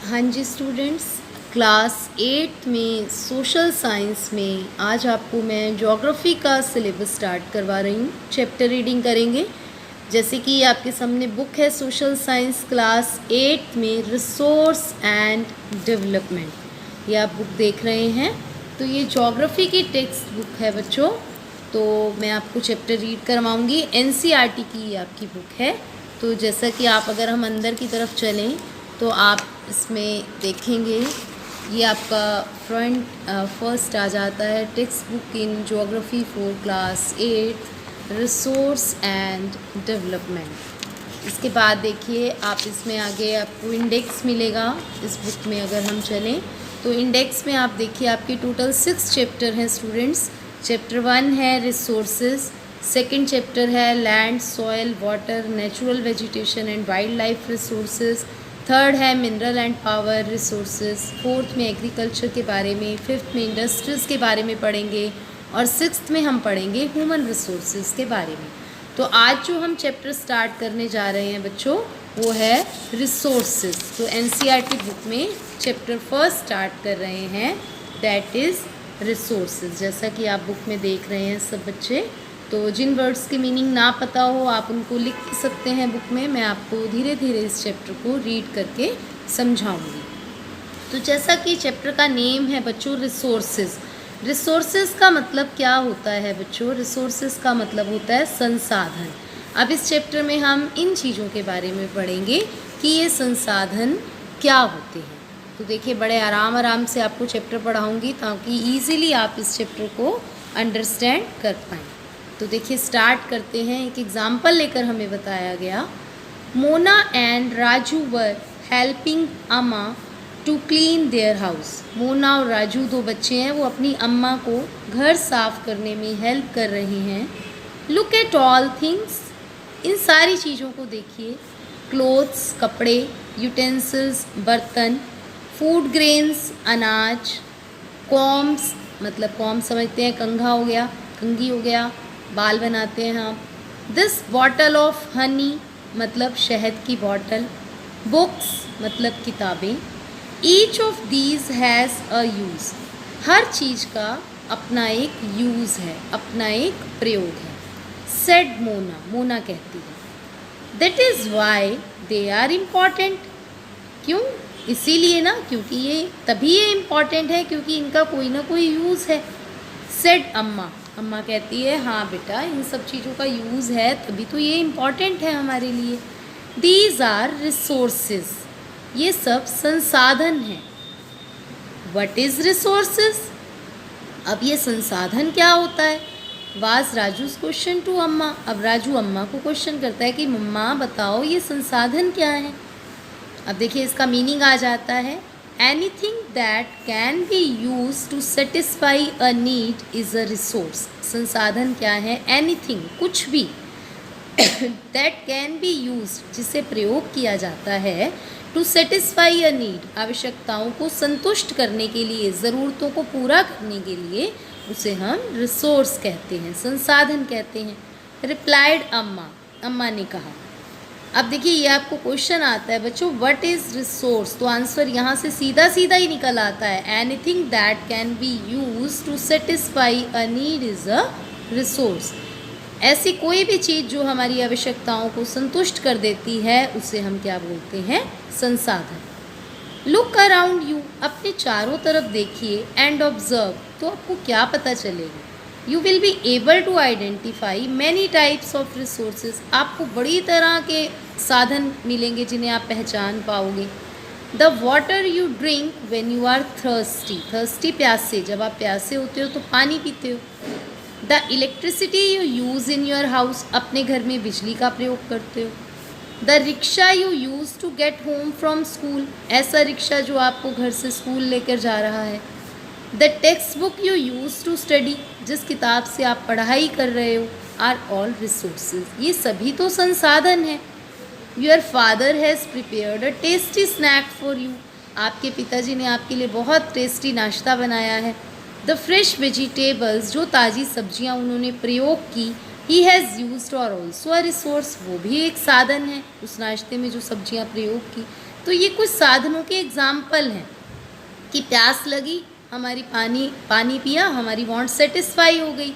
हाँ जी students, class 8 में social science में आज आपको मैं ज्योग्राफी का सिलेबस स्टार्ट करवा रही हूँ। चैप्टर रीडिंग करेंगे। जैसे कि आपके सामने बुक है सोशल साइंस क्लास 8 में रिसोर्स एंड डेवलपमेंट, ये आप बुक देख रहे हैं। तो ये ज्योग्राफी की टेक्स्ट बुक है बच्चों। तो मैं आपको चैप्टर रीड करवाऊँगी। एनसीईआरटी की ये आपकी बुक है। तो जैसा कि आप अगर हम अंदर की तरफ चलें तो आप इसमें देखेंगे ये आपका फ्रंट फर्स्ट आ जाता है, text book in geography for class 8 resource and development. इसके बाद देखिए आप इसमें आगे आपको इंडेक्स मिलेगा। इस बुक में अगर हम चलें तो इंडेक्स में आप देखिए आपके टोटल 6 चैप्टर हैं स्टूडेंट्स। चैप्टर 1 है रिसोर्सेज, सेकेंड चैप्टर है land soil water natural vegetation and wildlife resources, third है mineral and power resources, fourth में एग्रीकल्चर के बारे में, फिफ्थ में इंडस्ट्रीज़ के बारे में पढ़ेंगे और सिक्स्थ में हम पढ़ेंगे ह्यूमन रिसोर्सेज के बारे में। तो आज जो हम चैप्टर स्टार्ट करने जा रहे हैं बच्चों वो है रिसोर्सेज। तो एनसीईआरटी बुक में चैप्टर फर्स्ट स्टार्ट कर रहे हैं, दैट इज़ रिसोर्सेज। जैसा कि आप बुक में देख रहे हैं सब बच्चे, तो जिन वर्ड्स की मीनिंग ना पता हो आप उनको लिख सकते हैं बुक में। मैं आपको धीरे धीरे इस चैप्टर को रीड करके समझाऊंगी। तो जैसा कि चैप्टर का नेम है बच्चों रिसोर्सेज। रिसोर्सेज का मतलब क्या होता है बच्चों? रिसोर्सेज का मतलब होता है संसाधन। अब इस चैप्टर में हम इन चीज़ों के बारे में पढ़ेंगे कि ये संसाधन क्या होते हैं। तो देखिए बड़े आराम से आपको चैप्टर पढ़ाऊँगी ताकि ईज़िली आप इस चैप्टर को अंडरस्टैंड कर पाएँ। तो देखिए स्टार्ट करते हैं। एक एग्जाम्पल लेकर हमें बताया गया, Mona and Raju were helping Amma to clean their house. Mona और राजू दो बच्चे हैं, वो अपनी अम्मा को घर साफ करने में हेल्प कर रहे हैं। लुक एट ऑल थिंग्स, इन सारी चीज़ों को देखिए, क्लोथ्स कपड़े, यूटेंसिल्स बर्तन, फूड ग्रेन्स अनाज, कॉम्स मतलब कॉम समझते हैं कंघा हो गया, कंघी हो गया, बाल बनाते हैं हम। दिस बॉटल ऑफ हनी मतलब शहद की बॉटल, बुक्स मतलब किताबें। Each of these has a use, हर चीज़ का अपना एक यूज़ है, अपना एक प्रयोग है। सेड मोना, मोना कहती है, that is why they are important. क्यों? इसीलिए ना, क्योंकि ये तभी ये इम्पॉर्टेंट है क्योंकि इनका कोई ना कोई यूज़ है। सेड अम्मा, अम्मा कहती है हाँ बेटा इन सब चीज़ों का यूज़ है तभी तो ये इम्पॉर्टेंट है हमारे लिए। दीज आर रिसोर्सेज, ये सब संसाधन हैं। What is resources? अब ये संसाधन क्या होता है? वाज राजूज क्वेश्चन टू अम्मा। अब राजू अम्मा को क्वेश्चन करता है कि मम्मा बताओ ये संसाधन क्या है। अब देखिए इसका मीनिंग आ जाता है, anything that can be use to satisfy a need is a resource. संसाधन क्या है? एनीथिंग, कुछ भी दैट कैन बी यूज, जिसे प्रयोग किया जाता है, टू सेटिस्फाई अ नीड, आवश्यकताओं को संतुष्ट करने के लिए, ज़रूरतों को पूरा करने के लिए, उसे हम रिसोर्स कहते हैं, संसाधन कहते हैं। रिप्लाइड अम्मा, अम्मा ने कहा। अब देखिए ये आपको क्वेश्चन आता है बच्चों, व्हाट इज़ रिसोर्स? तो आंसर यहाँ से सीधा सीधा ही निकल आता है, anything that can be use to satisfy a need is a resource. ऐसी कोई भी चीज़ जो हमारी आवश्यकताओं को संतुष्ट कर देती है उसे हम क्या बोलते हैं? संसाधन। लुक अराउंड यू, अपने चारों तरफ देखिए, एंड ऑब्जर्व, तो आपको क्या पता चलेगा? You will be able to identify many types of resources, आपको बड़ी तरह के साधन मिलेंगे जिन्हें आप पहचान पाओगे। The water you drink when you are thirsty, thirsty प्यासे, जब आप प्यासे होते हो तो पानी पीते हो। The electricity you use in your house, अपने घर में बिजली का प्रयोग करते हो। The rickshaw you use to get home from school, ऐसा रिक्शा जो आपको घर से स्कूल लेकर जा रहा है। The textbook you use to study, जिस किताब से आप पढ़ाई कर रहे हो, आर ऑल रिसोर्सेज, ये सभी तो संसाधन हैं। Your father has prepared a tasty snack for you, आपके पिताजी ने आपके लिए बहुत टेस्टी नाश्ता बनाया है। द फ्रेश वेजिटेबल्स, जो ताज़ी सब्जियां उन्होंने प्रयोग की, ही हैज़ यूज्ड और ऑल्सो अ रिसोर्स, वो भी एक साधन है, उस नाश्ते में जो सब्जियां प्रयोग की। तो ये कुछ साधनों के एग्जाम्पल हैं कि प्यास लगी, हमारी पानी पिया, हमारी वांट सेटिस्फाई हो गई,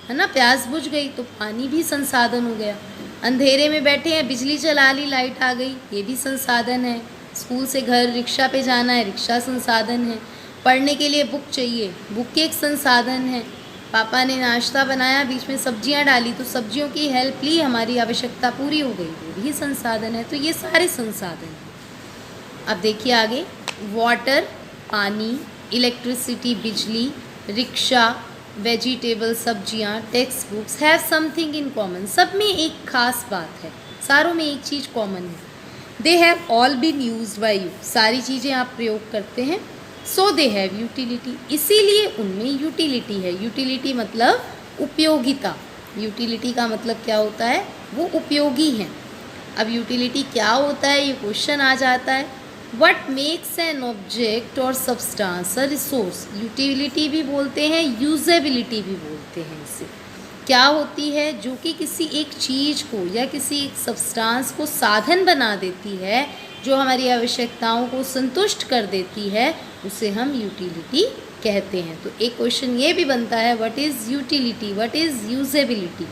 है ना, प्यास बुझ गई तो पानी भी संसाधन हो गया। अंधेरे में बैठे हैं, बिजली चला ली, लाइट आ गई, ये भी संसाधन है। स्कूल से घर रिक्शा पे जाना है, रिक्शा संसाधन है। पढ़ने के लिए बुक चाहिए, बुक एक संसाधन है। पापा ने नाश्ता बनाया, बीच में सब्जियां डाली तो सब्जियों की हेल्प ली, हमारी आवश्यकता पूरी हो गई, वो भी संसाधन है। तो ये सारे संसाधन हैं। अब देखिए आगे, वाटर पानी, इलेक्ट्रिसिटी बिजली, रिक्शा, वेजिटेबल सब्जियां, text books have something in common. सब में एक खास बात है, सारों में एक चीज़ कॉमन है। They have all been used by you, सारी चीज़ें आप प्रयोग करते हैं। सो दे हैव यूटिलिटी, इसीलिए उनमें यूटिलिटी है। यूटिलिटी मतलब उपयोगिता। यूटिलिटी का मतलब क्या होता है, वो उपयोगी हैं। अब यूटिलिटी क्या होता है, ये क्वेश्चन आ जाता है। वट मेक्स एन ऑब्जेक्ट और सब्सटेंस अ रिसोर्स, यूटिलिटी भी बोलते हैं, यूजेबिलिटी भी बोलते हैं इसे। क्या होती है, जो कि किसी एक चीज़ को या किसी एक सब्सटेंस को साधन बना देती है, जो हमारी आवश्यकताओं को संतुष्ट कर देती है, उसे हम यूटिलिटी कहते हैं। तो एक क्वेश्चन ये भी बनता है, what is utility, what is usability,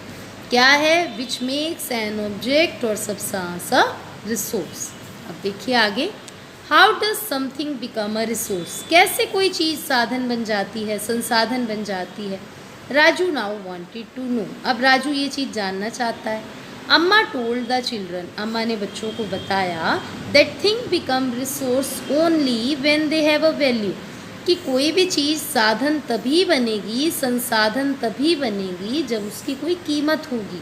क्या है, विच मेक्स एन ऑब्जेक्ट और सब्सटेंस अ रिसोर्स। अब देखिए आगे, how does something become a resource, कैसे कोई चीज़ साधन बन जाती है, संसाधन बन जाती है। Raju now wanted to know, अब राजू ये चीज़ जानना चाहता है। अम्मा टोल्ड द चिल्ड्रन, अम्मा ने बच्चों को बताया, that thing become resource only when they have a value, कि कोई भी चीज़ साधन तभी बनेगी, संसाधन तभी बनेगी जब उसकी कोई कीमत होगी।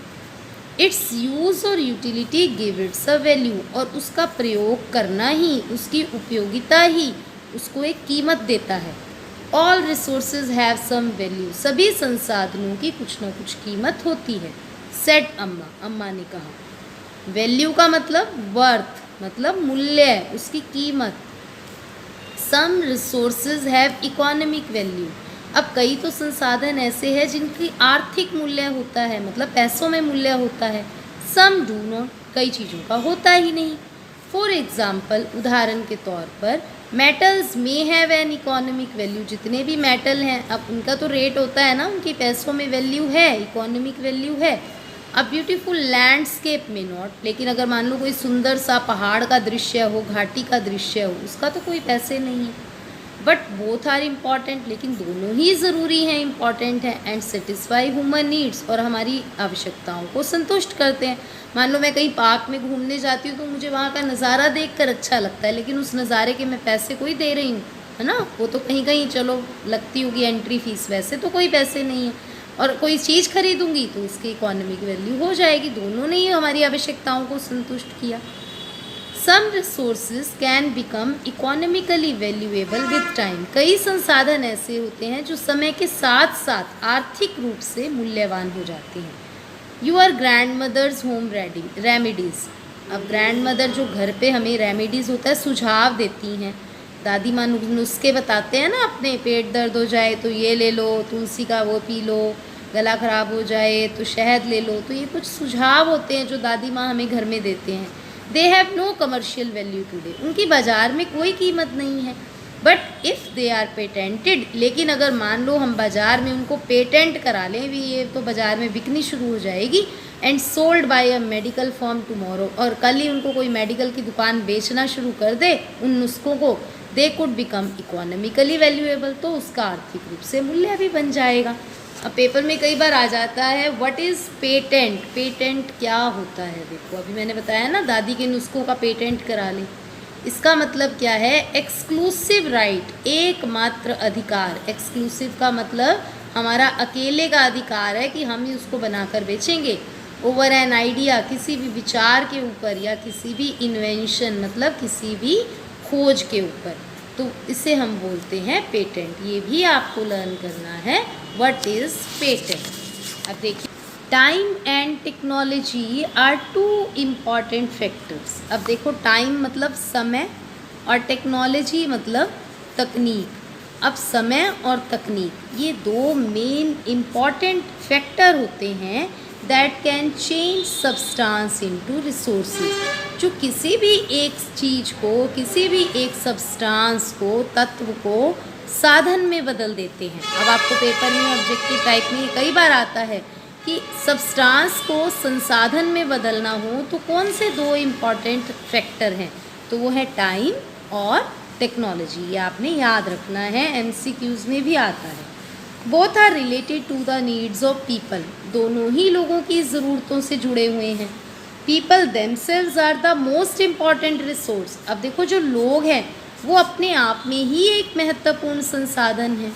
इट्स यूज़ और utility give it's a value, और उसका प्रयोग करना ही, उसकी उपयोगिता ही उसको एक कीमत देता है। All resources have some value, सभी संसाधनों की कुछ ना कुछ कीमत होती है। सेड अम्मा, अम्मा ने कहा। वैल्यू का मतलब वर्थ, मतलब मूल्य, उसकी कीमत। सम रिसोर्सेज हैव इकोनॉमिक वैल्यू, अब कई तो संसाधन ऐसे हैं जिनकी आर्थिक मूल्य होता है, मतलब पैसों में मूल्य होता है। सम डू नॉट, कई चीज़ों का होता ही नहीं। फॉर एग्ज़ाम्पल, उदाहरण के तौर पर, मेटल्स में हैव एन इकोनॉमिक वैल्यू, जितने भी मेटल हैं अब उनका तो रेट होता है ना, उनकी पैसों में वैल्यू है, इकोनॉमिक वैल्यू है। अब ब्यूटीफुल लैंडस्केप में नॉट, लेकिन अगर मान लो कोई सुंदर सा पहाड़ का दृश्य हो, घाटी का दृश्य हो, उसका तो कोई पैसे नहीं है। बट बोथ आर इम्पॉर्टेंट, लेकिन दोनों ही ज़रूरी हैं, इम्पॉर्टेंट हैं, एंड सेटिस्फाई ह्यूमन नीड्स, और हमारी आवश्यकताओं को संतुष्ट करते हैं। मान लो मैं कहीं पार्क में घूमने जाती हूँ तो मुझे वहाँ का नज़ारा देखकर अच्छा लगता है, लेकिन उस नज़ारे के मैं पैसे कोई दे रही हूँ, है ना, वो तो कहीं कहीं चलो लगती होगी एंट्री फीस, वैसे तो कोई पैसे नहीं है। और कोई चीज़ खरीदूंगी तो उसकी इकोनॉमिक वैल्यू हो जाएगी, दोनों ने ही हमारी आवश्यकताओं को संतुष्ट किया। Some resources can become economically valuable with time, कई संसाधन ऐसे होते हैं जो समय के साथ साथ आर्थिक रूप से मूल्यवान हो जाते हैं। Your grandmother's home remedies, अब ग्रैंड मदर जो घर पे हमें रेमेडीज़ होता है सुझाव देती हैं, दादी माँ नुस्खे बताते हैं ना, अपने पेट दर्द हो जाए तो ये ले लो, तुलसी का वो पी लो, गला ख़राब हो जाए तो शहद ले लो, तो ये कुछ सुझाव होते हैं जो दादी माँ हमें घर में देते हैं। They have no commercial value today, उनकी बाज़ार में कोई कीमत नहीं है। But if they are patented, लेकिन अगर मान लो हम बाज़ार में उनको पेटेंट करा लें भी, ये तो बाज़ार में बिकनी शुरू हो जाएगी, and sold by a medical form tomorrow, और कल ही उनको कोई मेडिकल की दुकान बेचना शुरू कर दे उन नुस्खों को, they could become economically valuable, तो उसका आर्थिक रूप से मूल्य भी बन जाएगा। अब पेपर में कई बार आ जाता है व्हाट इज़ पेटेंट, पेटेंट क्या होता है। देखो अभी मैंने बताया ना, दादी के नुस्खों का पेटेंट करा लें, इसका मतलब क्या है, एक्सक्लूसिव राइट, एकमात्र अधिकार। एक्सक्लूसिव का मतलब हमारा अकेले का अधिकार है कि हम ही उसको बनाकर बेचेंगे। ओवर एन आइडिया, किसी भी विचार के ऊपर, या किसी भी इन्वेंशन मतलब किसी भी खोज के ऊपर, तो इसे हम बोलते हैं पेटेंट। ये भी आपको लर्न करना है, व्हाट इज़ पेटेंट। अब देखिए, time and technology are two important factors. अब देखो, टाइम मतलब समय और टेक्नोलॉजी मतलब तकनीक। अब समय और तकनीक ये दो मेन इम्पॉर्टेंट फैक्टर होते हैं that can change substance into resources, जो किसी भी एक चीज़ को, किसी भी एक सब्सटेंस को, तत्व को साधन में बदल देते हैं। अब आपको पेपर में ऑब्जेक्टिव टाइप में कई बार आता है कि सब्सटेंस को संसाधन में बदलना हो तो कौन से दो इम्पॉर्टेंट फैक्टर हैं, तो वो है टाइम और टेक्नोलॉजी। ये आपने याद रखना है, एमसीक्यूज़ में भी आता है। Both are related to the needs of people, दोनों ही लोगों की ज़रूरतों से जुड़े हुए हैं। People themselves are the most important resource. अब देखो जो लोग हैं वो अपने आप में ही एक महत्वपूर्ण संसाधन है।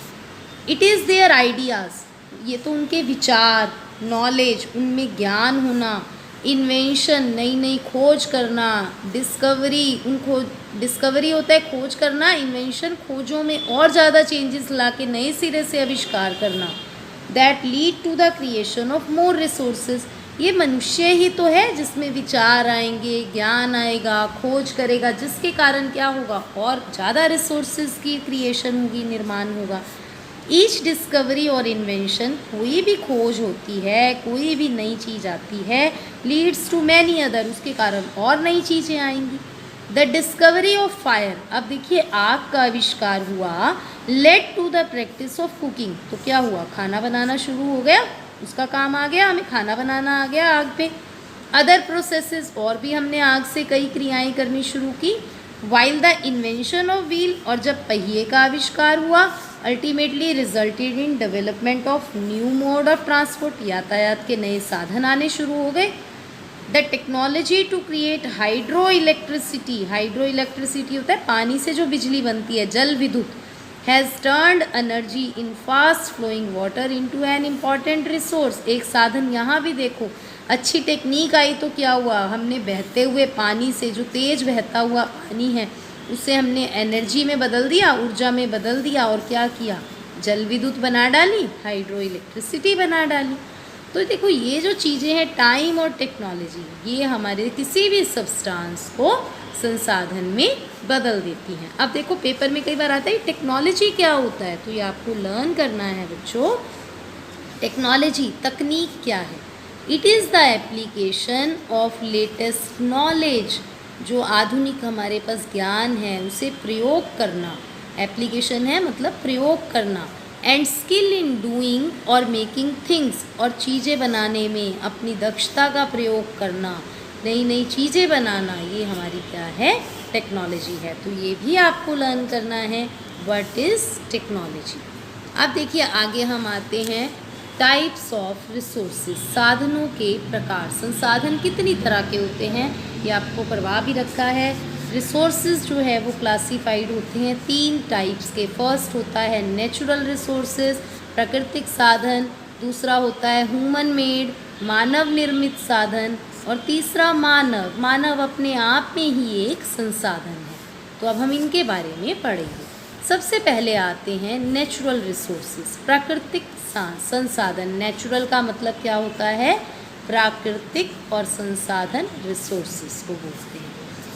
इट इज़ देयर आइडियाज़, ये तो उनके विचार, नॉलेज, उनमें ज्ञान होना, इन्वेंशन, नई नई खोज करना, डिस्कवरी, उनको डिस्कवरी होता है खोज करना, इन्वेंशन खोजों में और ज़्यादा चेंजेस ला के नए सिरे से आविष्कार करना, that lead to the creation of more resources. ये मनुष्य ही तो है जिसमें विचार आएंगे, ज्ञान आएगा, खोज करेगा, जिसके कारण क्या होगा, और ज़्यादा रिसोर्सेज की क्रिएशन होगी, निर्माण होगा। ईच डिस्कवरी और इन्वेंशन, कोई भी खोज होती है, कोई भी नई चीज़ आती है, लीड्स टू मैनी अदर, उसके कारण और नई चीज़ें आएंगी। द डिस्कवरी ऑफ फायर, अब देखिए आग का आविष्कार हुआ, led to the practice of cooking, तो क्या हुआ, खाना बनाना शुरू हो गया, उसका काम आ गया, हमें खाना बनाना आ गया आग पे। अदर प्रोसेसेस, और भी हमने आग से कई क्रियाएं करनी शुरू की। While the invention of wheel, और जब पहिए का आविष्कार हुआ, ultimately resulted in development of new mode of transport, यातायात के नए साधन आने शुरू हो गए। The technology to create hydroelectricity, hydroelectricity होता है पानी से जो बिजली बनती है, जल विद्युत, has turned energy in fast flowing water into an important resource. एक साधन यहाँ भी देखो, अच्छी टेक्निक आई तो क्या हुआ, हमने बहते हुए पानी से, जो तेज बहता हुआ पानी है, उसे हमने एनर्जी में बदल दिया, ऊर्जा में बदल दिया, और क्या किया, जल विद्युत बना डाली, हाइड्रो इलेक्ट्रिसिटी बना डाली। तो देखो ये जो चीज़ें हैं, टाइम और टेक्नोलॉजी, ये हमारे किसी भी सब्सटेंस को संसाधन में बदल देती हैं। अब देखो पेपर में कई बार आता है टेक्नोलॉजी क्या होता है, तो ये आपको लर्न करना है बच्चों। टेक्नोलॉजी, तकनीक क्या है? It is the application of latest knowledge, जो आधुनिक हमारे पास ज्ञान है उसे प्रयोग करना, एप्लीकेशन है मतलब प्रयोग करना, एंड स्किल इन डूइंग और मेकिंग थिंग्स, और चीज़ें बनाने में अपनी दक्षता का प्रयोग करना, नई नई चीज़ें बनाना, ये हमारी क्या है, टेक्नोलॉजी है। तो ये भी आपको लर्न करना है, व्हाट इज़ टेक्नोलॉजी। अब देखिए आगे हम आते हैं टाइप्स ऑफ रिसोर्सेज, साधनों के प्रकार। संसाधन कितनी तरह के होते हैं ये आपको करवा भी रखा है। रिसोर्सेज जो है वो क्लासीफाइड होते हैं 3 टाइप्स के। फर्स्ट होता है नेचुरल रिसोर्सेज, प्राकृतिक साधन, दूसरा होता है ह्यूमन मेड, मानव निर्मित साधन, और तीसरा मानव, मानव अपने आप में ही एक संसाधन है। तो अब हम इनके बारे में पढ़ेंगे। सबसे पहले आते हैं नेचुरल रिसोर्सेज, प्राकृतिक संसाधन। नेचुरल का मतलब क्या होता है, प्राकृतिक, और संसाधन रिसोर्सेज को बोलते हैं।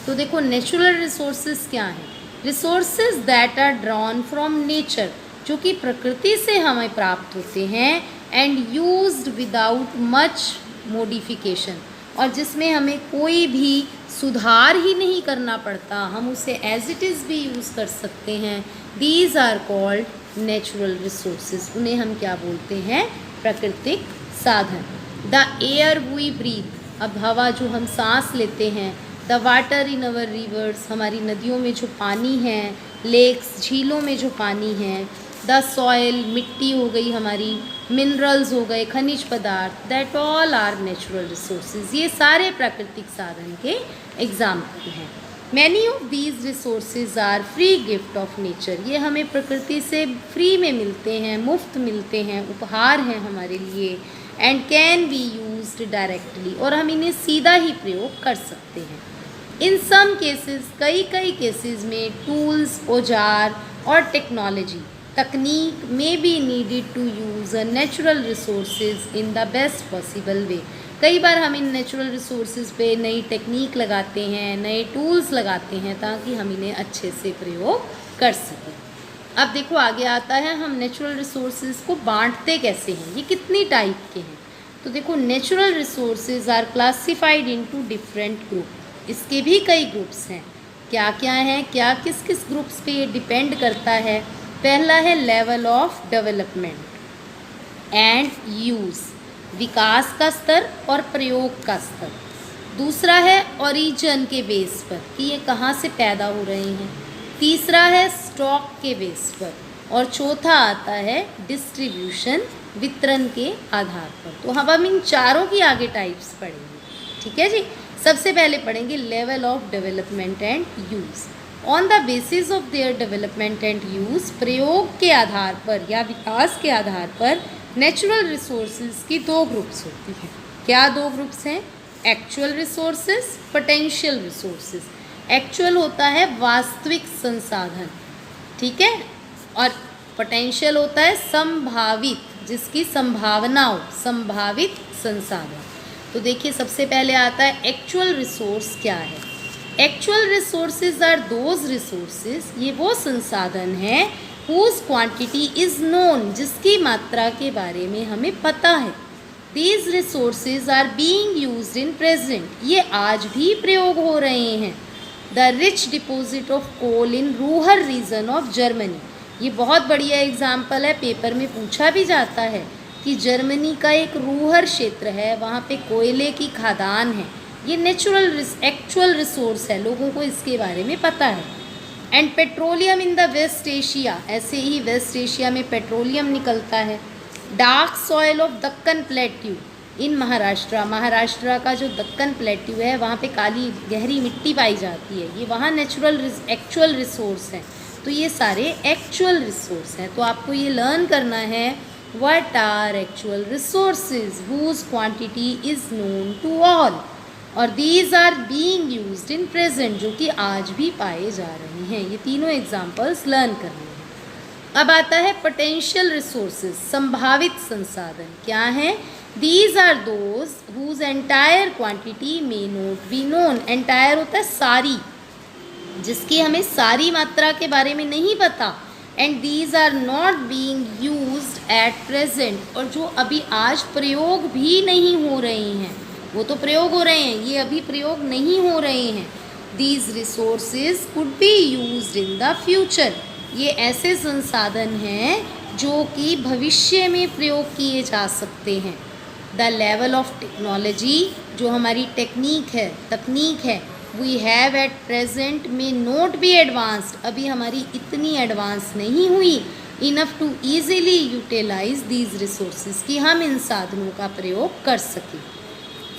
तो देखो नेचुरल रिसोर्सेज क्या हैं, resources that are drawn from nature, जो कि प्रकृति से हमें प्राप्त होते हैं, and used without much modification, और जिसमें हमें कोई भी सुधार ही नहीं करना पड़ता, हम उसे एज इट इज़ भी यूज़ कर सकते हैं। These are called natural resources, उन्हें हम क्या बोलते हैं, प्राकृतिक साधन। द एयर वी ब्रीथ, अब हवा जो हम सांस लेते हैं, the water in our reverse, हमारी नदियों में जो पानी है, लेक्स, झीलों में जो पानी है, द सॉयल, मिट्टी हो गई हमारी, मिनरल्स हो गए, खनिज पदार्थ, that all are natural resources, ये सारे प्राकृतिक साधन के एग्जाम्पल हैं। Many of these resources are free gift of nature, ये हमें प्रकृति से फ्री में मिलते हैं, मुफ्त मिलते हैं, उपहार हैं हमारे लिए। And can be used directly, और हम इन्हें सीधा ही प्रयोग कर सकते हैं। इन सम केसेस, कई केसेस में टूल्स, औजार और टेक्नोलॉजी, तकनीक may be needed to use a natural resources in the best possible way, कई बार हम इन नेचुरल रिसोर्सेज पे नई टेक्निक लगाते हैं, नए टूल्स लगाते हैं, ताकि हम इन्हें अच्छे से प्रयोग कर सकें। अब देखो आगे आता है हम नेचुरल रिसोर्सेज को बांटते कैसे हैं, ये कितनी टाइप के हैं। तो देखो natural resources are classified into different group. इसके भी कई ग्रुप्स हैं। क्या क्या हैं, क्या किस किस ग्रुप्स पे ये डिपेंड करता है। पहला है level of development and use, विकास का स्तर और प्रयोग का स्तर। दूसरा है ओरिजिन के बेस पर कि ये कहाँ से पैदा हो रहे हैं। तीसरा है स्टॉक के बेस पर, और चौथा आता है डिस्ट्रीब्यूशन, वितरण के आधार पर। तो हम इन चारों की आगे टाइप्स पढ़ेंगे, ठीक है जी। सबसे पहले पढ़ेंगे level of development and use. On the basis of their development and use, प्रयोग के आधार पर या विकास के आधार पर नेचुरल रिसोर्सेज की दो ग्रुप्स होती हैं। क्या दो ग्रुप्स हैं? Actual resources, potential resources. Actual होता है वास्तविक संसाधन, ठीक है, और पोटेंशियल होता है संभावित, जिसकी संभावना हो, संभावित संसाधन। तो देखिए सबसे पहले आता है एक्चुअल रिसोर्स क्या है। Actual resources are those resources, ये वो संसाधन हैं हुज क्वांटिटी इज नोन, जिसकी मात्रा के बारे में हमें पता है। These resources are being used in present, ये आज भी प्रयोग हो रहे हैं। The rich deposit of coal in rural region of Germany, ये बहुत बढ़िया एग्जाम्पल है, पेपर में पूछा भी जाता है कि जर्मनी का एक रूरल क्षेत्र है, वहाँ पे कोयले की खदान है। ये नेचुरल एक्चुअल रिसोर्स है, लोगों को इसके बारे में पता है। And petroleum in the West Asia, ऐसे ही वेस्ट एशिया में पेट्रोलियम निकलता है। Dark soil of Deccan plateau in Maharashtra, Maharashtra का जो दक्कन प्लेट्यू है वहाँ पे काली गहरी मिट्टी पाई जाती है, ये वहाँ नेचुरल एक्चुअल रिसोर्स हैं। तो ये सारे एक्चुअल रिसोर्स हैं। तो आपको ये लर्न करना है what are actual resources whose quantity is known to all, और these are being used in present, जो कि आज भी पाए जा रहे हैं। ये तीनों एग्जाम्पल्स लर्न करने हैं। अब आता है पोटेंशियल रिसोर्सेज, संभावित संसाधन क्या हैं। These are those whose entire quantity may not be known. Entire होता है सारी, जिसकी हमें सारी मात्रा के बारे में नहीं पता। And these are not being used at present, और जो अभी आज प्रयोग भी नहीं हो रहे हैं, वो तो प्रयोग हो रहे हैं, ये अभी प्रयोग नहीं हो रहे हैं। These resources could be used in the future, ये ऐसे संसाधन हैं जो कि भविष्य में प्रयोग किए जा सकते हैं। द लेवल ऑफ टेक्नोलॉजी, जो हमारी टेक्निक है, तकनीक है, we have at present may not be advanced, अभी हमारी इतनी एडवांस नहीं हुई enough to easily utilise these resources, कि हम इन साधनों का प्रयोग कर सकें।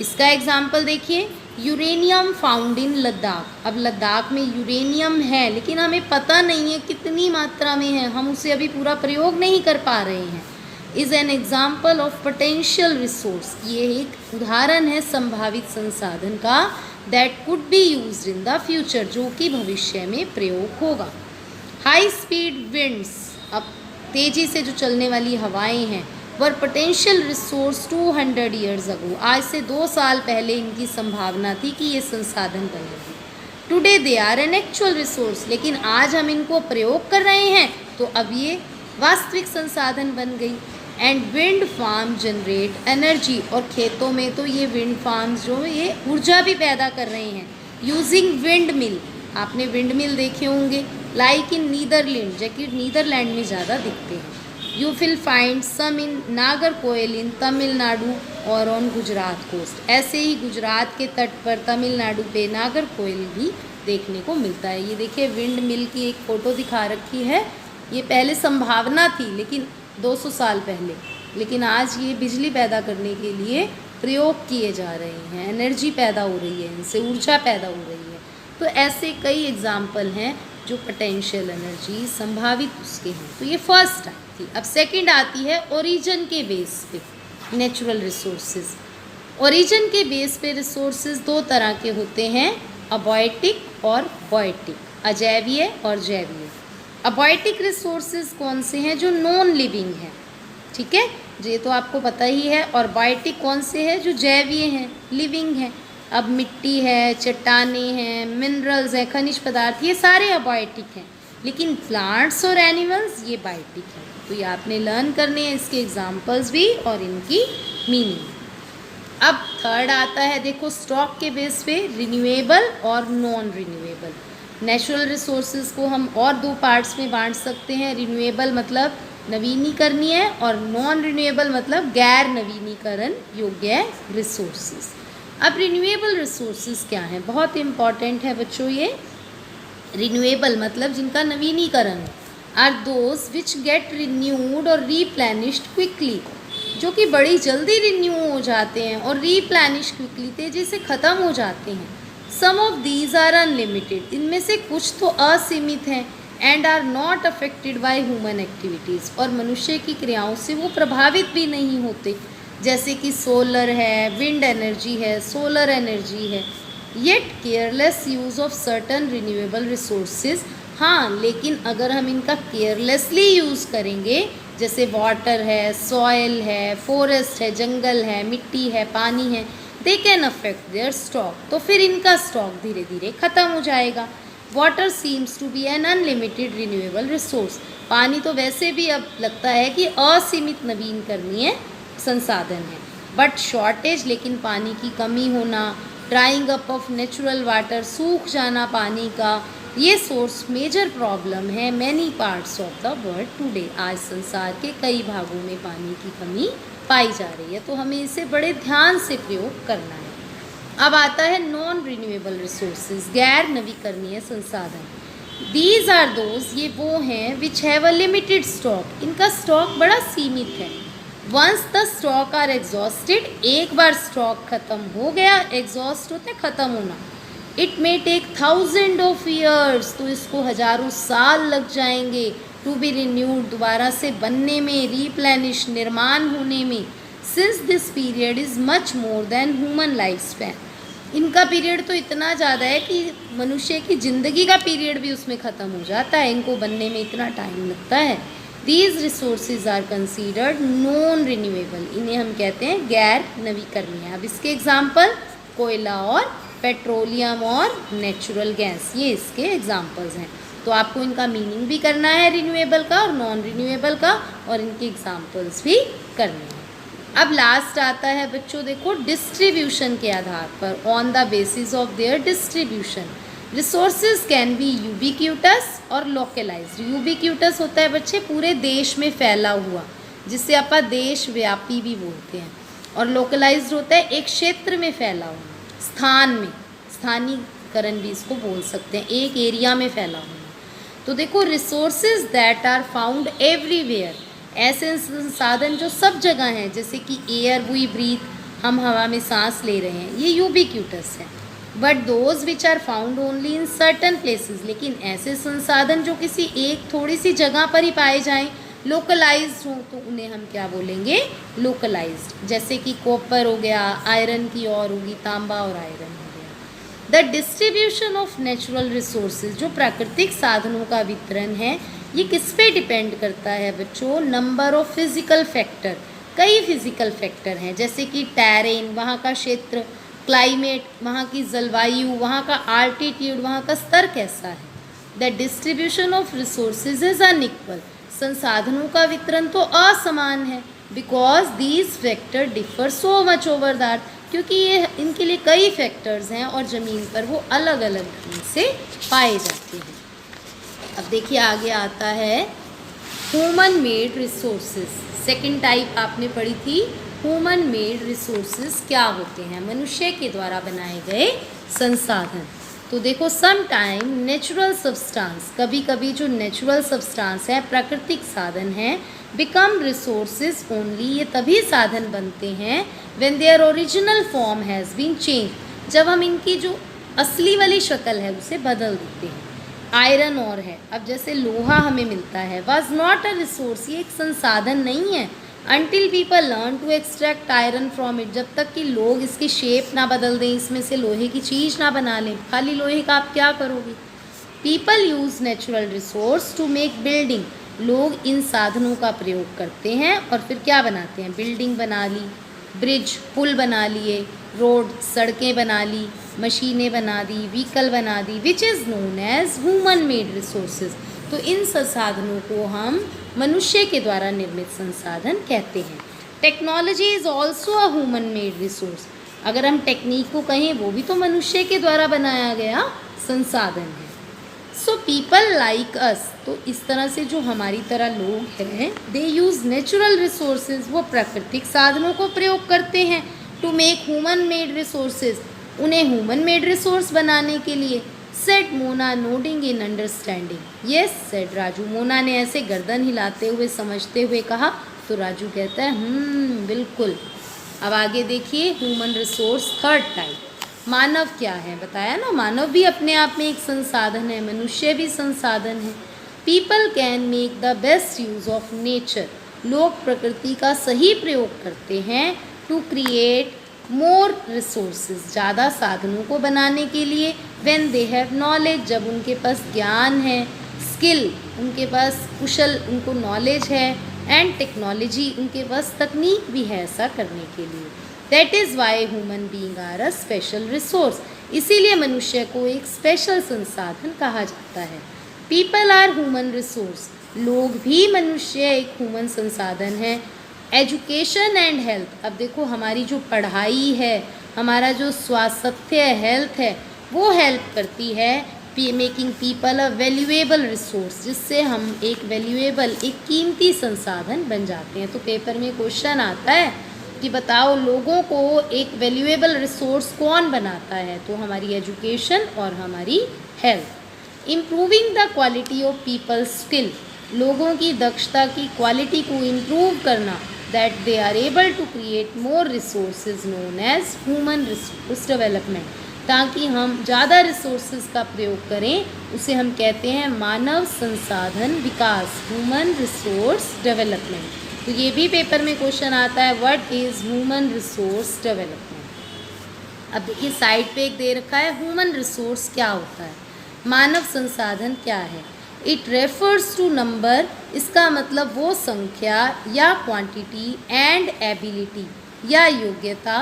इसका एग्जाम्पल देखिए, यूरेनियम फाउंड इन लद्दाख। अब लद्दाख में यूरेनियम है, लेकिन हमें पता नहीं है कितनी मात्रा में है, हम उसे अभी पूरा प्रयोग नहीं कर पा रहे हैं। Is an example of potential resource, ये एक उदाहरण है संभावित संसाधन का, that could be used in the future, जो कि भविष्य में प्रयोग होगा। हाई स्पीड विंड्स, अब तेज़ी से जो चलने वाली हवाएं हैं, वर पोटेंशियल रिसोर्स 200 ईयर्स अगो, आज से 2 साल पहले इनकी संभावना थी कि ये संसाधन बनेगी। Today they are an actual resource, लेकिन आज हम इनको प्रयोग कर रहे हैं, तो अब ये वास्तविक संसाधन बन गई। And wind farm generate energy, और खेतों में तो ये विंड फार्म्स जो ये ऊर्जा भी पैदा कर रहे हैं यूजिंग विंड मिल। आपने विंड मिल देखे होंगे, लाइक इन नीदरलैंड, जो कि नीदरलैंड में ज़्यादा दिखते हैं। यू विल फाइंड सम इन नागरकोइल इन तमिलनाडु और ऑन गुजरात कोस्ट, ऐसे ही गुजरात के तट पर तमिलनाडु पे नागरकोइल भी देखने को मिलता है। ये देखिए विंड मिल की एक फ़ोटो दिखा रखी है, ये पहले संभावना थी लेकिन 200 साल पहले, लेकिन आज ये बिजली पैदा करने के लिए प्रयोग किए जा रहे हैं, एनर्जी पैदा हो रही है, इनसे ऊर्जा पैदा हो रही है। तो ऐसे कई एग्जाम्पल हैं जो पोटेंशियल एनर्जी संभावित उसके हैं। तो ये फर्स्ट आई थी। अब सेकंड आती है ओरिजिन के बेस पे नेचुरल रिसोर्सेज। ओरिजिन के बेस पे रिसोर्सेज दो तरह के होते हैं, अबॉयटिक और बॉयटिक, अजैवीय और जैवीय। अबॉयटिक रिसोर्सेज कौन से हैं? जो नॉन लिविंग हैं, ठीक है, ये तो आपको पता ही है। और बायोटिक कौन से हैं? जो जैवीय हैं, लिविंग हैं। अब मिट्टी है, चट्टानें हैं, मिनरल्स हैं, खनिज पदार्थ, ये सारे अबायोटिक हैं। लेकिन प्लांट्स और एनिमल्स ये बायोटिक हैं। तो ये आपने लर्न करने हैं, इसके एग्जाम्पल्स भी और इनकी मीनिंग। अब थर्ड आता है देखो स्टॉक के बेस पे रिन्यूएबल और नॉन रिन्यूएबल। नेचुरल रिसोर्सेज को हम और दो पार्ट्स में बांट सकते हैं। रिन्यूएबल मतलब नवीनीकरणीय और नॉन रिन्यूएबल मतलब गैर नवीनीकरण योग्य रिसोर्सेज। अब रिन्यूएबल रिसोर्सेज क्या हैं, बहुत इंपॉर्टेंट है बच्चों ये। रिन्यूएबल मतलब जिनका नवीनीकरण हो, are those which get renewed और रीप्लेनिश्ड क्विकली, जो कि बड़ी जल्दी रिन्यू हो जाते हैं और रीप्लेनिश क्विकली तेजी से ख़त्म हो जाते हैं। Some of these are unlimited, इनमें से कुछ तो असीमित हैं। And are not affected by human activities, और मनुष्य की क्रियाओं से वो प्रभावित भी नहीं होते, जैसे कि सोलर है, विंड एनर्जी है, सोलर एनर्जी है। Yet careless use of certain renewable resources, हाँ लेकिन अगर हम इनका केयरलेसली यूज़ करेंगे, जैसे वाटर है, सॉयल है, फॉरेस्ट है, जंगल है, मिट्टी है, पानी है, they can affect their stock, तो फिर इनका स्टॉक धीरे धीरे ख़त्म हो जाएगा। Water seems to be an unlimited renewable resource, पानी तो वैसे भी अब लगता है कि असीमित नवीनकरणीय संसाधन है। बट शॉर्टेज, लेकिन पानी की कमी होना, drawing up of natural water, सूख जाना पानी का, ये सोर्स मेजर प्रॉब्लम है many parts of the world today. आज संसार के कई भागों में पानी की कमी पाई जा रही है, तो हमें इसे बड़े ध्यान से प्रयोग करना है। अब आता है नॉन रिन्यूएबल रिसोर्सेज, गैर नवीकरणीय संसाधन। दीज आर दोज, ये वो हैं which have a limited stock, इनका स्टॉक बड़ा सीमित है। Once the stock are exhausted, एक बार स्टॉक खत्म हो गया, एग्जॉस्ट होते खत्म होना, it may take 1000 of years, तो इसको हजारों साल लग जाएंगे टू बी रिन्यूड, दोबारा से बनने में, रीप्लेनिश, निर्माण होने में। Since this period is much more than human life span, इनका पीरियड तो इतना ज़्यादा है कि मनुष्य की ज़िंदगी का पीरियड भी उसमें ख़त्म हो जाता है, इनको बनने में इतना टाइम लगता है। These resources are considered non renewable, इन्हें हम कहते हैं गैर नवीकरणीय। अब इसके एग्जाम्पल कोयला और पेट्रोलियम और नेचुरल गैस, ये इसके एग्जाम्पल्स हैं। तो आपको इनका मीनिंग भी करना है रिन्यूएबल का और नॉन रिन्यूएबल का, और इनके एग्जाम्पल्स भी करने हैं। अब लास्ट आता है बच्चों देखो डिस्ट्रीब्यूशन के आधार पर, on the basis of their distribution resources can be ubiquitous और लोकलाइज्ड। यूबिक्यूटस होता है बच्चे पूरे देश में फैला हुआ, जिससे अपन देश व्यापी भी बोलते हैं, और लोकलाइज्ड होता है एक क्षेत्र में फैला हुआ, स्थान में, स्थानीकरण भी इसको बोल सकते हैं, एक एरिया में फैला हुआ। तो देखो resources that are found everywhere, ऐसे संसाधन जो सब जगह हैं, जैसे कि एयर वी ब्रीथ, हम हवा में सांस ले रहे हैं, ये यूबिक्यूटस है। But those which are found only in certain places, लेकिन ऐसे संसाधन जो किसी एक थोड़ी सी जगह पर ही पाए जाएं, लोकलाइज्ड हो, तो उन्हें हम क्या बोलेंगे, लोकलाइज्ड। जैसे कि कॉपर हो गया, आयरन की और होगी, तांबा और आयरन हो गया। The distribution of natural resources, जो प्राकृतिक साधनों का वितरण है, ये किस पे डिपेंड करता है बच्चों, नंबर ऑफ फिजिकल फैक्टर, कई फिजिकल फैक्टर हैं, जैसे कि टेरेन, वहाँ का क्षेत्र, क्लाइमेट, वहाँ की जलवायु, वहाँ का आल्टीट्यूड, वहाँ का स्तर कैसा है। The distribution of resources is unequal, संसाधनों का वितरण तो असमान है, because these factor differ so much over the earth, क्योंकि ये इनके लिए कई फैक्टर्स हैं और ज़मीन पर वो अलग अलग ढंग से पाए जाते हैं। अब देखिए आगे आता है human made resources, second type आपने पढ़ी थी। ह्यूमन मेड रिसोर्सेज क्या होते हैं, मनुष्य के द्वारा बनाए गए संसाधन। तो देखो सम टाइम नेचुरल सब्सटेंस, कभी कभी जो नेचुरल सब्सटेंस है, प्राकृतिक साधन है, बिकम रिसोर्सेज ओनली, ये तभी साधन बनते हैं when their original form has been change, जब हम इनकी जो असली वाली शक्ल है उसे बदल देते हैं। आयरन और है, अब जैसे लोहा हमें मिलता है, वाज नॉट अ रिसोर्स, ये एक संसाधन नहीं है, until people learn to extract iron from it, जब तक कि लोग इसकी शेप ना बदल दें, इसमें से लोहे की चीज़ ना बना लें, खाली लोहे का आप क्या करोगे। People use natural resource to make building, लोग इन साधनों का प्रयोग करते हैं और फिर क्या बनाते हैं, बिल्डिंग बना ली, ब्रिज पुल बना लिए, रोड सड़कें बना ली, मशीनें बना दी, व्हीकल बना दी, which is known as human made resources. तो इन संसाधनों को हम मनुष्य के द्वारा निर्मित संसाधन कहते हैं। Technology is also a human made resource, अगर हम टेक्निक को कहें, वो भी तो मनुष्य के द्वारा बनाया गया संसाधन है। सो पीपल लाइक अस, तो इस तरह से जो हमारी तरह लोग हैं, दे यूज़ नेचुरल रिसोर्सेज, वो प्राकृतिक साधनों को प्रयोग करते हैं, to make human made resources, उन्हें ह्यूमन मेड रिसोर्स बनाने के लिए। Said Mona nodding in understanding. Yes said Raju, Mona ने ऐसे गर्दन हिलाते हुए समझते हुए कहा, तो राजू कहता है बिल्कुल। अब आगे देखिए, ह्यूमन रिसोर्स थर्ड टाइप। मानव क्या है, बताया ना, मानव भी अपने आप में एक संसाधन है, मनुष्य भी संसाधन है। People can make the best use of nature, लोग प्रकृति का सही प्रयोग करते हैं, टू क्रिएट मोर रिसोर्सेज, ज़्यादा साधनों को बनाने के लिए। व्हेन दे हैव नॉलेज, जब उनके पास ज्ञान है, स्किल, उनके पास कुशल, उनको नॉलेज है, एंड टेक्नोलॉजी, उनके पास तकनीक भी है ऐसा करने के लिए। That is why human being are a special resource, इसीलिए मनुष्य को एक स्पेशल संसाधन कहा जाता है। पीपल आर ह्यूमन रिसोर्स, लोग भी मनुष्य एक ह्यूमन संसाधन है। एजुकेशन एंड हेल्थ, अब देखो हमारी जो पढ़ाई है, हमारा जो स्वास्थ्य हेल्थ है, वो हेल्प करती है मेकिंग पीपल अ वैल्यूएबल रिसोर्स, जिससे हम एक वैल्यूएबल, एक कीमती संसाधन बन जाते हैं। तो पेपर में क्वेश्चन आता है कि बताओ लोगों को एक वैल्यूएबल रिसोर्स कौन बनाता है, तो हमारी एजुकेशन और हमारी health. Improving the quality of people's skill, लोगों की दक्षता की क्वालिटी को इम्प्रूव करना, that they are able to create more resources known as human resource development, ताकि हम ज़्यादा रिसोर्सेज का प्रयोग करें, उसे हम कहते हैं मानव संसाधन विकास, ह्यूमन रिसोर्स डेवलपमेंट। तो ये भी पेपर में क्वेश्चन आता है, what is human resource development. अब देखिए साइड पे एक दे रखा है, ह्यूमन रिसोर्स क्या होता है, मानव संसाधन क्या है। इट रेफर्स टू नंबर, इसका मतलब वो संख्या या क्वांटिटी, एंड एबिलिटी या योग्यता,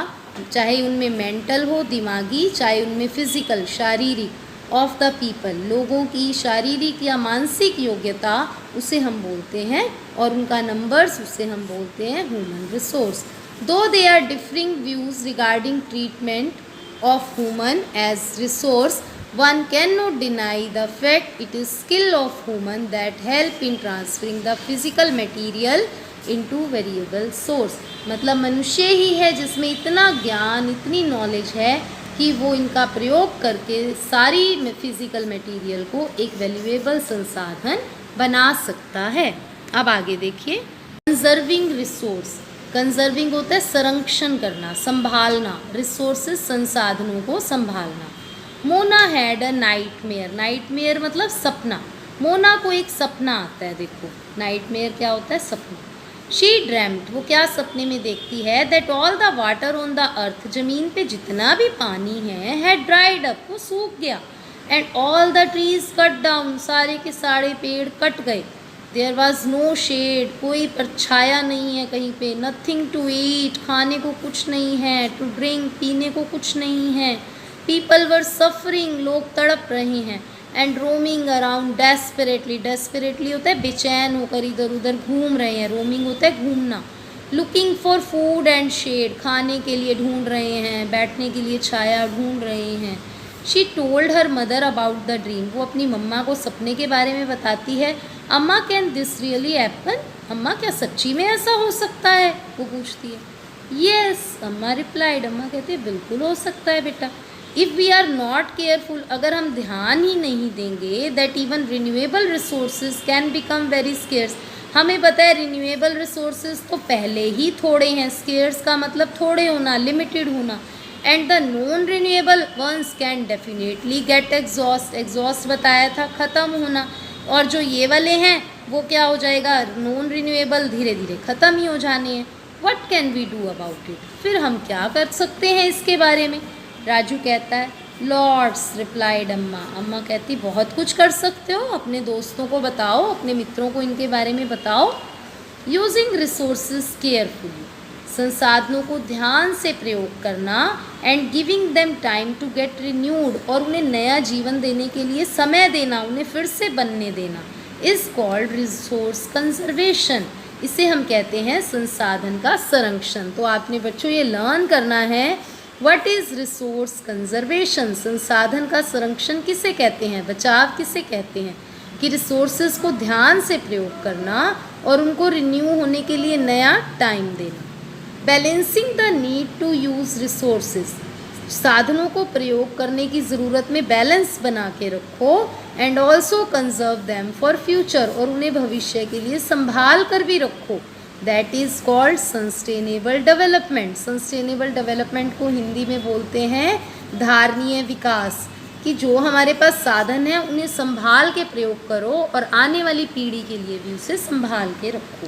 चाहे उनमें मेंटल हो दिमागी, चाहे उनमें फिजिकल शारीरिक, ऑफ द पीपल, लोगों की शारीरिक या मानसिक योग्यता, उसे हम बोलते हैं, और उनका नंबर्स, उसे हम बोलते हैं human resource. Though they are differing views regarding treatment of human as resource, one cannot deny the fact it is skill of human that help in transferring the physical material into variable source, मतलब मनुष्य ही है जिसमें इतना ज्ञान, इतनी knowledge है कि वो इनका प्रयोग करके सारी फिजिकल मटेरियल को एक वैल्यूएबल संसाधन बना सकता है। अब आगे देखिए, कंजर्विंग रिसोर्स, कंजर्विंग होता है संरक्षण करना, संभालना, रिसोर्सेज संसाधनों को संभालना। Mona had a nightmare, nightmare मतलब सपना, मोना को एक सपना आता है, देखो नाइटमेयर क्या होता है, सपना। शी ड्रेम्ड, वो क्या सपने में देखती है, that all the water on the earth, जमीन पे जितना भी पानी है, हैड ड्राइड अप, वो सूख गया, and all the trees cut down, सारे के सारे पेड़ कट गए। देयर वॉज नो शेड, कोई परछाया नहीं है कहीं पे, नथिंग टू ईट, खाने को कुछ नहीं है, टू ड्रिंक, पीने को कुछ नहीं है। पीपल वर सफरिंग, लोग तड़प रहे हैं, and roaming around desperately, desperately होता है बेचैन होकर इधर उधर घूम रहे हैं, रोमिंग होता है घूमना। Looking for food and shade, खाने के लिए ढूंढ रहे हैं, बैठने के लिए छाया ढूंढ रहे हैं। She told her mother about the dream, वो अपनी मम्मा को सपने के बारे में बताती है। अम्मा कैन दिस रियली हैपन, अम्मा क्या सच्ची में ऐसा हो सकता है, वो पूछती है। येस अम्मा रिप्लाइड, अम्मा कहते हैं बिल्कुल हो सकता है बेटा। If we are not careful, अगर हम ध्यान ही नहीं देंगे, that even renewable resources can become very scarce, हमें पता है रिन्यूएबल रिसोर्सेज तो पहले ही थोड़े हैं, स्केर्स का मतलब थोड़े होना, लिमिटेड होना, and the non renewable ones can definitely get exhaust, exhaust बताया था ख़त्म होना, और जो ये वाले हैं वो क्या हो जाएगा, नॉन रिन्यूएबल धीरे धीरे ख़त्म ही हो जाने हैं। What can we do about it, फिर हम क्या कर सकते हैं इसके बारे में। राजू कहता है लॉर्ड्स रिप्लाइड अम्मा, अम्मा कहती बहुत कुछ कर सकते हो, अपने दोस्तों को बताओ, अपने मित्रों को इनके बारे में बताओ। यूजिंग रिसोर्सेज केयरफुली, संसाधनों को ध्यान से प्रयोग करना, and giving them time to get renewed, और उन्हें नया जीवन देने के लिए समय देना, उन्हें फिर से बनने देना, इज़ कॉल्ड रिसोर्स कंजर्वेशन, इसे हम कहते हैं संसाधन का संरक्षण। तो आपने बच्चों ये लर्न करना है व्हाट इज़ रिसोर्स कंजर्वेशन? संसाधन का संरक्षण किसे कहते हैं, बचाव किसे कहते हैं? कि रिसोर्सेज को ध्यान से प्रयोग करना और उनको रिन्यू होने के लिए नया टाइम देना। Balancing the need to use resources, साधनों को प्रयोग करने की ज़रूरत में बैलेंस बना के रखो। And also conserve them for future, और उन्हें भविष्य के लिए संभाल कर भी रखो। That is called sustainable development. Sustainable development को हिंदी में बोलते हैं धारणीय विकास, कि जो हमारे पास साधन है उन्हें संभाल के प्रयोग करो और आने वाली पीढ़ी के लिए भी उसे संभाल के रखो।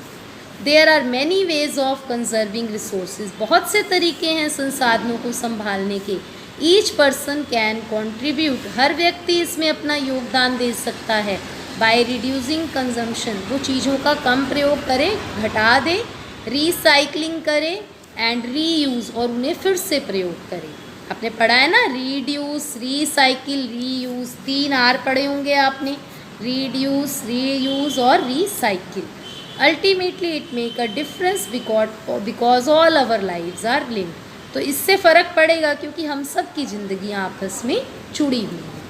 There are many ways of conserving resources, बहुत से तरीके हैं संसाधनों को संभालने के। ईच पर्सन कैन कॉन्ट्रीब्यूट, हर व्यक्ति इसमें अपना योगदान दे सकता है। बाय रिड्यूसिंग कंजम्पशन, वो चीज़ों का कम प्रयोग करे, घटा दे। रिसाइकलिंग करे एंड रीयूज़, और उन्हें फिर से प्रयोग करें। आपने पढ़ा है ना, रीड्यूस, रिसाइकिल, रीयूज़, 3 R पढ़े होंगे आपने, रीड्यूस, रीयूज़ और recycle. Ultimately it make a difference because all our lives are linked. तो इससे फ़र्क पड़ेगा क्योंकि हम सब की ज़िंदगियाँ आपस में जुड़ी हुई हैं।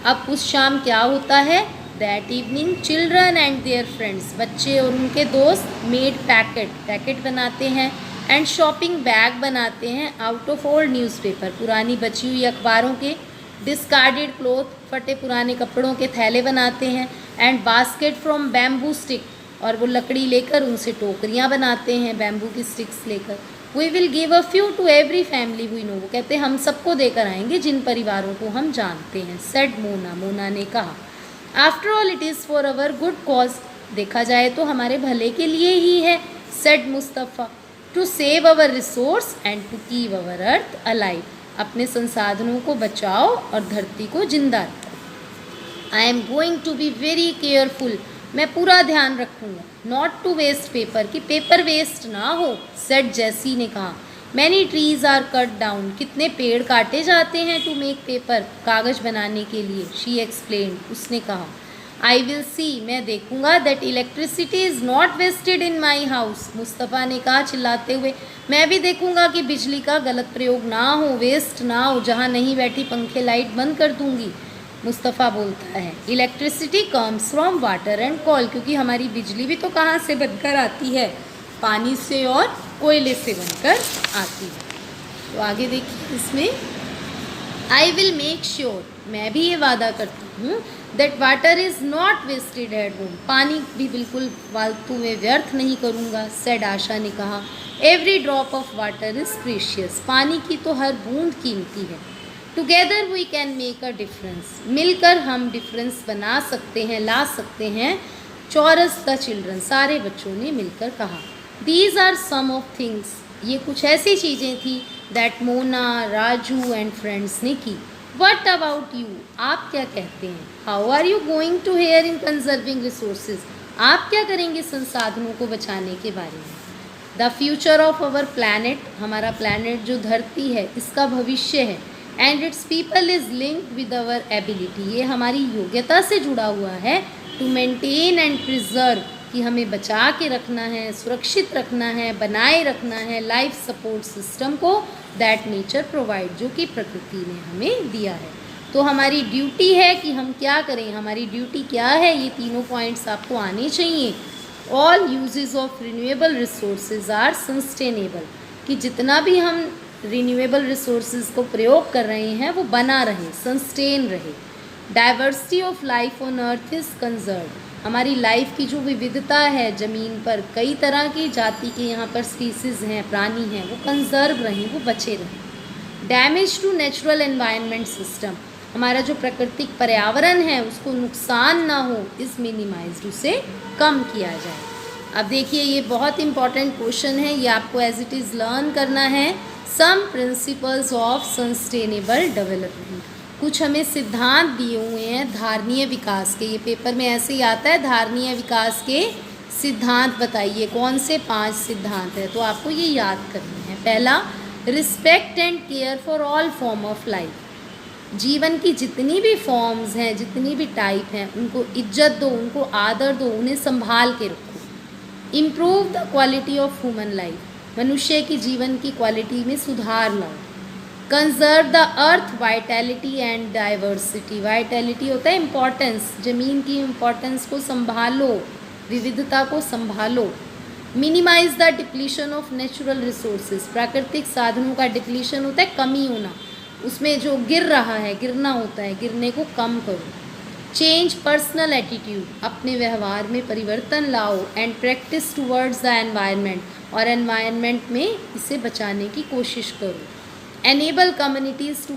अब उस शाम क्या होता है? That evening children and their friends, बच्चे और उनके दोस्त मेड पैकेट बनाते हैं एंड शॉपिंग बैग बनाते हैं आउट ऑफ ओल्ड न्यूज़पेपर, पुरानी बची हुई अखबारों के। डिस्कार्डेड क्लोथ, फटे पुराने कपड़ों के थैले बनाते हैं। And basket from bamboo stick, और वो लकड़ी लेकर उनसे टोकरियाँ बनाते हैं बैम्बू की स्टिक्स लेकर। We will give a few to every family we know, वो कहते हैं हम सबको देकर आएंगे जिन परिवारों को हम जानते हैं। सेड मोना, मोना ने कहा। After all it is for our good cause, देखा जाए तो हमारे भले के लिए ही है। Said Mustafa, to save our resource and to keep our earth alive, अपने संसाधनों को बचाओ और धरती को जिंदा रखो। I am going to be very careful, मैं पूरा ध्यान रखूँगा। नॉट टू वेस्ट पेपर, कि पेपर वेस्ट ना हो। सेड जैसी ने कहा। Many trees are cut down, कितने पेड़ काटे जाते हैं टू मेक पेपर, कागज़ बनाने के लिए। शी एक्सप्लेन, उसने कहा। आई विल सी, मैं देखूंगा। That electricity is not wasted in my house, Mustafa ने कहा चिल्लाते हुए। मैं भी देखूंगा कि बिजली का गलत प्रयोग ना हो, वेस्ट ना हो। जहाँ नहीं बैठी पंखे लाइट बंद कर दूंगी। मुस्तफ़ा बोलता है electricity comes from water and call, क्योंकि हमारी बिजली भी तो कहाँ से बनकर आती है, पानी से और कोयले से बनकर आती है। तो आगे देखिए इसमें, आई विल मेक श्योर, मैं भी ये वादा करती हूँ, that water is not wasted at home, पानी भी बिल्कुल फालतू में व्यर्थ नहीं करूँगा। सेड आशा ने कहा। Every drop of water is precious, पानी की तो हर बूंद कीमती है। Together we can make a difference, मिलकर हम डिफरेंस बना सकते हैं, ला सकते हैं। चॉरस द चिल्ड्रन, सारे बच्चों ने मिलकर कहा। These are some of things, ये कुछ ऐसी चीज़ें थी that Mona, Raju and friends ने की। वट अबाउट यू, आप क्या कहते हैं? How are you going to here in conserving resources, आप क्या करेंगे संसाधनों को बचाने के बारे में? The future of our planet, हमारा प्लानट जो धरती है इसका भविष्य है। And its people is linked with our ability, ये हमारी योग्यता से जुड़ा हुआ है। टू मेंटेन एंड प्रिजर्व, कि हमें बचा के रखना है, सुरक्षित रखना है, बनाए रखना है लाइफ सपोर्ट सिस्टम को दैट नेचर प्रोवाइड, जो कि प्रकृति ने हमें दिया है। तो हमारी ड्यूटी है कि हम क्या करें, हमारी ड्यूटी क्या है, ये तीनों पॉइंट्स आपको आने चाहिए। All uses of renewable resources are sustainable, कि जितना भी हम रिन्यूएबल रिसोर्सेज को प्रयोग कर रहे हैं वो बना रहे, सस्टेन रहे। Diversity of life on earth is conserve, हमारी लाइफ की जो विविधता है ज़मीन पर, कई तरह की जाति के यहाँ पर स्पीसीज़ हैं, प्राणी हैं, वो कंजर्व रहें, वो बचे रहें। Damage to natural environment system, हमारा जो प्राकृतिक पर्यावरण है उसको नुकसान ना हो, इस मिनिमाइज्ड, उसे कम किया जाए। अब देखिए ये बहुत इंपॉर्टेंट क्वेश्चन है, ये आपको एज इट इज़ लर्न करना है। Some principles of sustainable development, कुछ हमें सिद्धांत दिए हुए हैं धारणीय विकास के, ये पेपर में ऐसे ही आता है, धारणीय विकास के सिद्धांत बताइए, कौन से 5 सिद्धांत हैं, तो आपको ये याद करने हैं। पहला, respect and care for all form of life, जीवन की जितनी भी फॉर्म्स हैं, जितनी भी टाइप हैं, उनको इज्जत दो, उनको आदर दो, उन्हें संभाल के रखो। Improve the quality of human life, मनुष्य की जीवन की क्वालिटी में सुधार लाओ। Conserve the earth vitality and diversity. Vitality होता है इम्पोर्टेंस, ज़मीन की इम्पोर्टेंस को संभालो, विविधता को संभालो। Minimize the depletion of natural resources, प्राकृतिक साधनों का डिप्लीशन होता है कमी होना, उसमें जो गिर रहा है, गिरना होता है, गिरने को कम करो। चेंज पर्सनल एटीट्यूड, अपने व्यवहार में परिवर्तन लाओ। And practice towards the environment, और एनवायरनमेंट में इसे बचाने की कोशिश करो। Enable communities to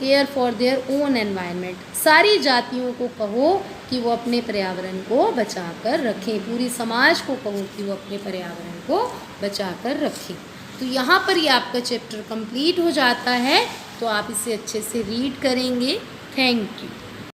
care for their own environment, सारी जातियों को कहो कि वो अपने पर्यावरण को बचा कर रखें, पूरी समाज को कहो कि वो अपने पर्यावरण को बचा कर रखें। तो यहाँ पर ये आपका चैप्टर कंप्लीट हो जाता है, तो आप इसे अच्छे से रीड करेंगे। Thank you.